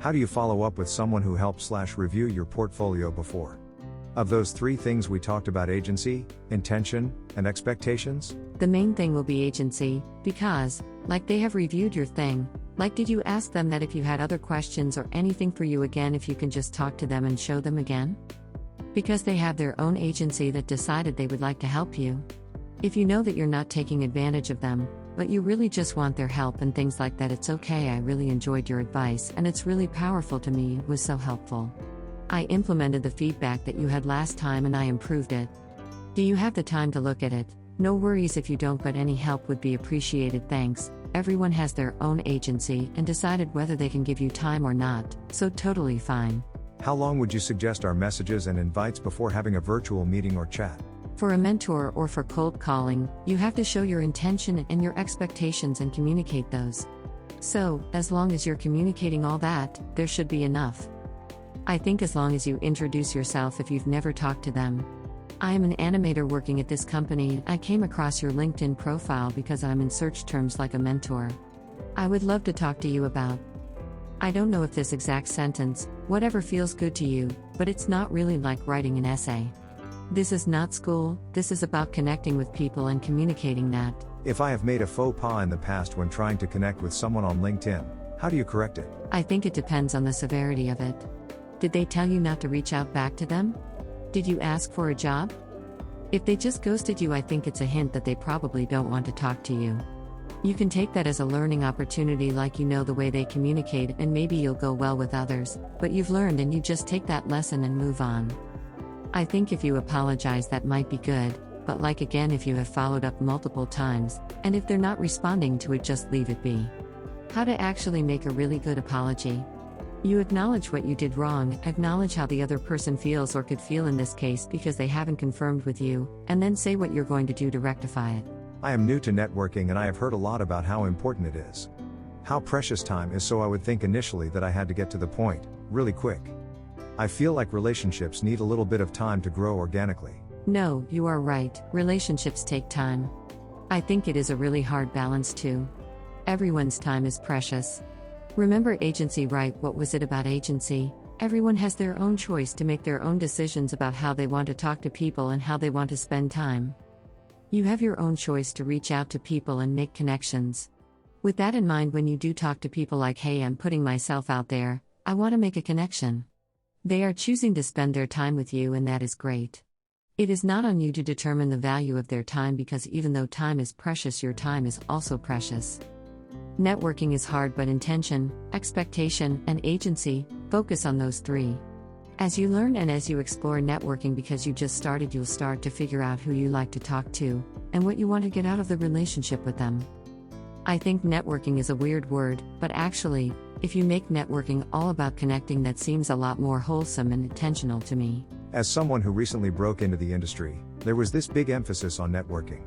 How do you follow up with someone who helped/review your portfolio before? Of those three things we talked about: agency, intention, and expectations? The main thing will be agency, because, like, they have reviewed your thing. Like, did you ask them that if you had other questions or anything for you again, if you can just talk to them and show them again? Because they have their own agency that decided they would like to help you. If you know that you're not taking advantage of them, but you really just want their help and things like that, it's okay. I really enjoyed your advice and it's really powerful to me, it was so helpful. I implemented the feedback that you had last time and I improved it. Do you have the time to look at it? No worries if you don't, but any help would be appreciated, thanks. Everyone has their own agency and decided whether they can give you time or not, so totally fine. How long would you suggest our messages and invites before having a virtual meeting or chat? For a mentor or for cold calling, you have to show your intention and your expectations and communicate those. So, as long as you're communicating all that, there should be enough. I think as long as you introduce yourself if you've never talked to them. I am an animator working at this company. I came across your LinkedIn profile because I'm in search terms like a mentor. I would love to talk to you about. I don't know if this exact sentence, whatever feels good to you, but it's not really like writing an essay. This is not school, this is about connecting with people and communicating that. If I have made a faux pas in the past when trying to connect with someone on LinkedIn, how do you correct it? I think it depends on the severity of it. Did they tell you not to reach out back to them? Did you ask for a job? If they just ghosted you, I think it's a hint that they probably don't want to talk to you. You can take that as a learning opportunity, like you know the way they communicate and maybe you'll go well with others, but you've learned and you just take that lesson and move on. I think if you apologize that might be good, but like again, if you have followed up multiple times, and if they're not responding to it, just leave it be. How to actually make a really good apology. You acknowledge what you did wrong, acknowledge how the other person feels or could feel in this case because they haven't confirmed with you, and then say what you're going to do to rectify it. I am new to networking and I have heard a lot about how important it is. How precious time is, so I would think initially that I had to get to the point, really quick. I feel like relationships need a little bit of time to grow organically. No, you are right, relationships take time. I think it is a really hard balance too. Everyone's time is precious. Remember agency, right? What was it about agency? Everyone has their own choice to make their own decisions about how they want to talk to people and how they want to spend time. You have your own choice to reach out to people and make connections. With that in mind, when you do talk to people, like, hey, I'm putting myself out there, I want to make a connection. They are choosing to spend their time with you, and that is great. It is not on you to determine the value of their time, because even though time is precious, your time is also precious. Networking is hard, but intention, expectation, and agency, focus on those three. As you learn and as you explore networking, because you just started, you'll start to figure out who you like to talk to, and what you want to get out of the relationship with them. I think networking is a weird word, but actually, if you make networking all about connecting, that seems a lot more wholesome and intentional to me. As someone who recently broke into the industry, there was this big emphasis on networking.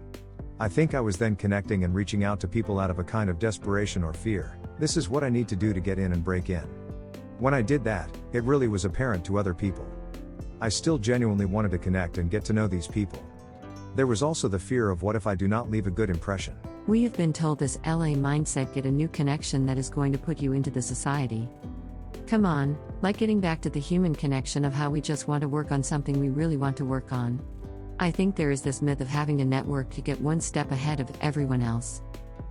I think I was then connecting and reaching out to people out of a kind of desperation or fear. This is what I need to do to get in and break in. When I did that, it really was apparent to other people. I still genuinely wanted to connect and get to know these people. There was also the fear of, what if I do not leave a good impression? We have been told this LA mindset: get a new connection that is going to put you into the society. Come on, like getting back to the human connection of how we just want to work on something we really want to work on. I think there is this myth of having to network to get one step ahead of everyone else.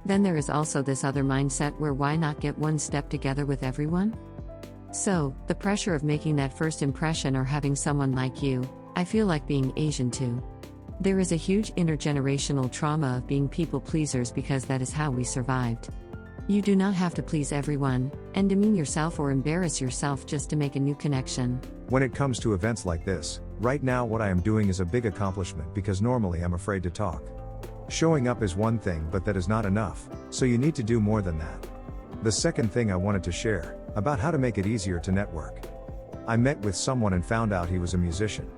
Then there is also this other mindset where, why not get one step together with everyone? So, the pressure of making that first impression or having someone like you, I feel like being Asian too. There is a huge intergenerational trauma of being people pleasers, because that is how we survived. You do not have to please everyone, and demean yourself or embarrass yourself just to make a new connection. When it comes to events like this, right now what I am doing is a big accomplishment, because normally I'm afraid to talk. Showing up is one thing, but that is not enough, so you need to do more than that. The second thing I wanted to share, about how to make it easier to network. I met with someone and found out he was a musician.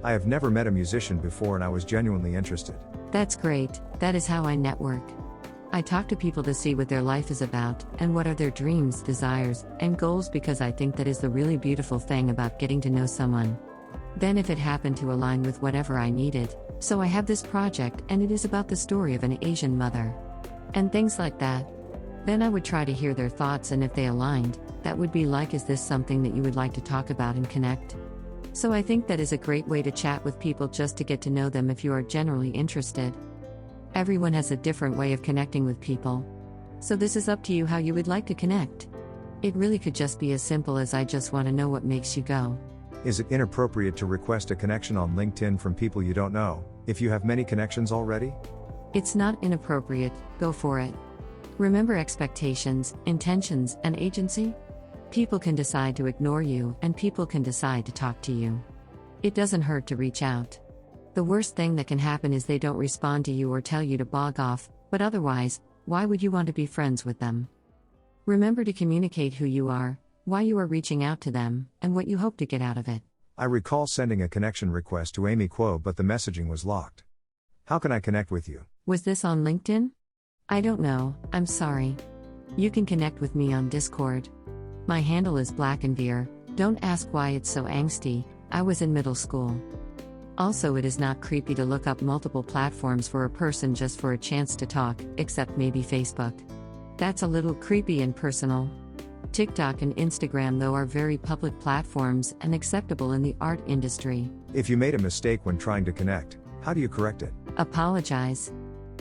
I have never met a musician before and I was genuinely interested. That's great, that is how I network. I talk to people to see what their life is about, and what are their dreams, desires, and goals, because I think that is the really beautiful thing about getting to know someone. Then if it happened to align with whatever I needed, so I have this project and it is about the story of an Asian mother. And things like that. Then I would try to hear their thoughts, and if they aligned, that would be like, is this something that you would like to talk about and connect? So I think that is a great way to chat with people, just to get to know them if you are generally interested. Everyone has a different way of connecting with people. So this is up to you how you would like to connect. It really could just be as simple as, I just want to know what makes you go. Is it inappropriate to request a connection on LinkedIn from people you don't know, if you have many connections already? It's not inappropriate, go for it. Remember expectations, intentions, and agency? People can decide to ignore you, and people can decide to talk to you. It doesn't hurt to reach out. The worst thing that can happen is they don't respond to you or tell you to bog off, but otherwise, why would you want to be friends with them? Remember to communicate who you are, why you are reaching out to them, and what you hope to get out of it. I recall sending a connection request to Amy Kuo, but the messaging was locked. How can I connect with you? Was this on LinkedIn? I don't know, I'm sorry. You can connect with me on Discord. My handle is Blackenveer. Don't ask why it's so angsty, I was in middle school. Also, it is not creepy to look up multiple platforms for a person just for a chance to talk, except maybe Facebook. That's a little creepy and personal. TikTok and Instagram, though, are very public platforms and acceptable in the art industry. If you made a mistake when trying to connect, how do you correct it? Apologize.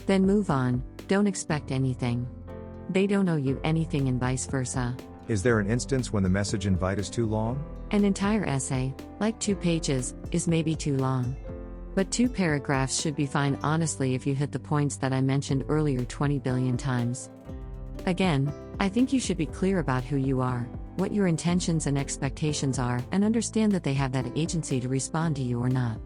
Then move on, don't expect anything. They don't owe you anything, and vice versa. Is there an instance when the message invite is too long? An entire essay, like 2 pages, is maybe too long. But 2 paragraphs should be fine, honestly, if you hit the points that I mentioned earlier 20 billion times. Again, I think you should be clear about who you are, what your intentions and expectations are, and understand that they have that agency to respond to you or not.